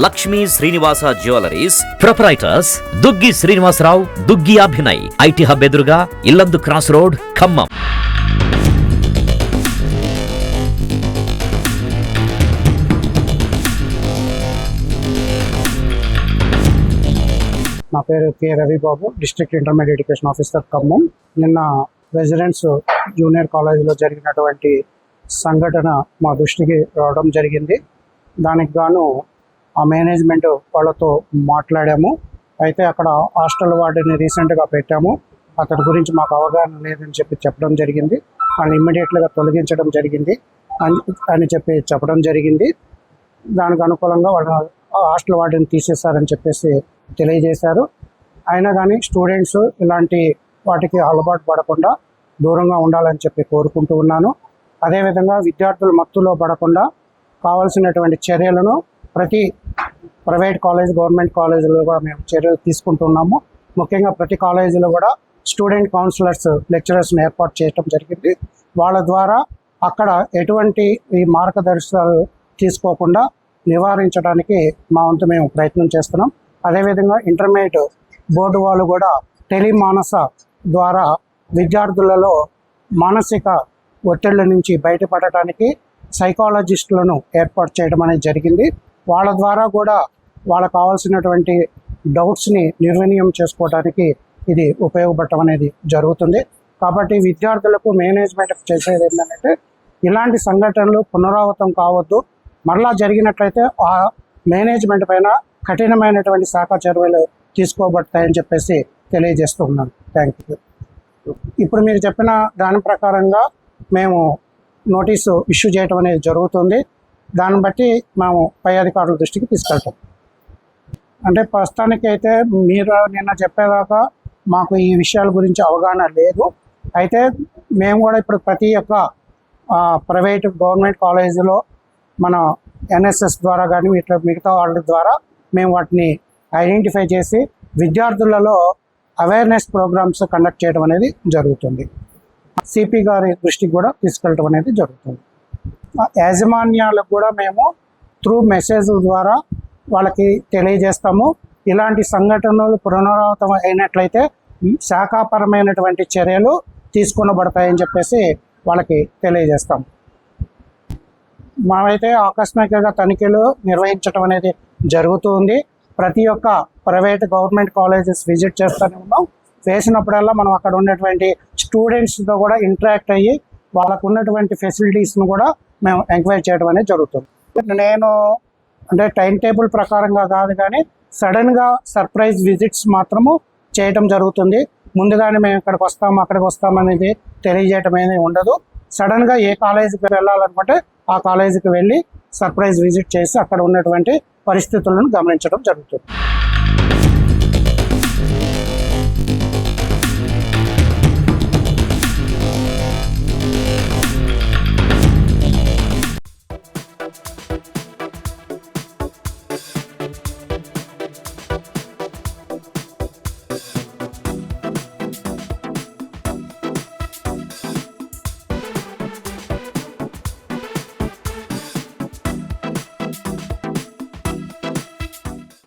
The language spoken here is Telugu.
Lakshmi Srinivasa jewelleries proprietors Duggi Srinivasarao, Duggi Abhinay, IT hub ఎదురుగా ఇల్లందు క్రాస్ రోడ్, ఖమ్మం. నా పేరు K Ravibabu, district intermediate education officer Khammam. నిన్న రెసిడెన్స్ జూనియర్ కాలేజీలో జరిగినటువంటి సంఘటన మా దృష్టికి రావడం జరిగింది. దానికి గాను ఆ మేనేజ్మెంట్ వాళ్ళతో మాట్లాడాము. అయితే అక్కడ హాస్టల్ వార్డుని రీసెంట్గా పెట్టాము. అతడి గురించి మాకు అవగాహన లేదని చెప్పడం జరిగింది. వాళ్ళని ఇమ్మీడియట్గా తొలగించడం జరిగింది అని చెప్పడం జరిగింది. దానికి అనుకూలంగా వాళ్ళ హాస్టల్ వార్డుని తీసేశారని చెప్పేసి తెలియజేశారు. అయినా కానీ స్టూడెంట్స్ ఇలాంటి వాటికి అలవాటు పడకుండా దూరంగా ఉండాలని చెప్పి కోరుకుంటూ ఉన్నాను. అదేవిధంగా విద్యార్థులు మత్తులో పడకుండా కావాల్సినటువంటి చర్యలను ప్రతి ప్రైవేట్ కాలేజ్, గవర్నమెంట్ కాలేజీలో కూడా మేము చర్యలు తీసుకుంటున్నాము. ముఖ్యంగా ప్రతి కాలేజీలో కూడా స్టూడెంట్ కౌన్సిలర్స్, లెక్చరర్స్ని ఏర్పాటు చేయడం జరిగింది. వాళ్ళ ద్వారా అక్కడ ఎటువంటి ఈ మార్గదర్శకాలు తీసుకోకుండా నివారించడానికి మా వంతు మేము ప్రయత్నం చేస్తున్నాం. అదేవిధంగా ఇంటర్మీడియట్ బోర్డు వాళ్ళు కూడా టెలిమానస ద్వారా విద్యార్థులలో మానసిక ఒత్తిళ్ల నుంచి బయటపడటానికి సైకాలజిస్టులను ఏర్పాటు చేయడం అనేది జరిగింది. వాళ్ళ ద్వారా కూడా వాళ్ళకు కావాల్సినటువంటి డౌట్స్ని నిర్వినియం చేసుకోవడానికి ఇది ఉపయోగపడటం అనేది జరుగుతుంది. కాబట్టి విద్యార్థులకు మేనేజ్మెంట్ చేసేది ఏంటంటే ఇలాంటి సంఘటనలు పునరావృతం కావద్దు. మరలా జరిగినట్లయితే ఆ మేనేజ్మెంట్ పైన కఠినమైనటువంటి శాఖ చర్యలు తీసుకోబడతాయని చెప్పేసి తెలియజేస్తూ ఉన్నాను. Thank you. ఇప్పుడు మీరు చెప్పిన దాని ప్రకారంగా మేము నోటీసు ఇష్యూ చేయడం అనేది జరుగుతుంది. దాన్ని బట్టి మేము పై అధికారుల దృష్టికి తీసుకెళ్తాం. అంటే ప్రస్తుతానికి అయితే మీరు నిన్న చెప్పేదాకా మాకు ఈ విషయాల గురించి అవగాహన లేదు. అయితే మేము కూడా ఇప్పుడు ప్రతి ఒక్క ప్రైవేట్, గవర్నమెంట్ కాలేజీలో మన ఎన్ఎస్ఎస్ ద్వారా కానీ ఇట్లా మిగతా వాళ్ళ ద్వారా మేము వాటిని ఐడెంటిఫై చేసి విద్యార్థులలో అవేర్నెస్ ప్రోగ్రామ్స్ కండక్ట్ చేయడం అనేది జరుగుతుంది. సిపి గారి దృష్టికి కూడా తీసుకెళ్ళడం అనేది జరుగుతుంది. యాజమాన్యాలకు కూడా మేము త్రూ మెసేజ్ ద్వారా వాళ్ళకి తెలియజేస్తాము. ఇలాంటి సంఘటనలు పునరావృతం అయినట్లయితే శాఖాపరమైనటువంటి చర్యలు తీసుకొనబడతాయని చెప్పేసి వాళ్ళకి తెలియజేస్తాం. మావైతే ఆకస్మికంగా తనిఖీలు నిర్వహించడం అనేది జరుగుతుంది. ప్రతి ఒక్క ప్రైవేట్, గవర్నమెంట్ కాలేజెస్ విజిట్ చేస్తూనే ఉన్నాం. చేసినప్పుడల్లా మనం అక్కడ ఉన్నటువంటి స్టూడెంట్స్తో కూడా ఇంటరాక్ట్ అయ్యి వాళ్ళకు ఉన్నటువంటి ఫెసిలిటీస్ను కూడా మేము ఎంక్వైరీ చేయడం అనేది జరుగుతుంది. నేను అంటే టైం టేబుల్ ప్రకారంగా కాదు కానీ సడన్గా సర్ప్రైజ్ విజిట్స్ మాత్రము చేయడం జరుగుతుంది. ముందుగానే మేము ఇక్కడికి వస్తాము, అక్కడికి వస్తామనేది తెలియజేయడం అనేది ఉండదు. సడన్గా ఏ కాలేజీకి వెళ్ళాలనుకుంటే ఆ కాలేజీకి వెళ్ళి సర్ప్రైజ్ విజిట్ చేసి అక్కడ ఉన్నటువంటి పరిస్థితులను గమనించడం జరుగుతుంది.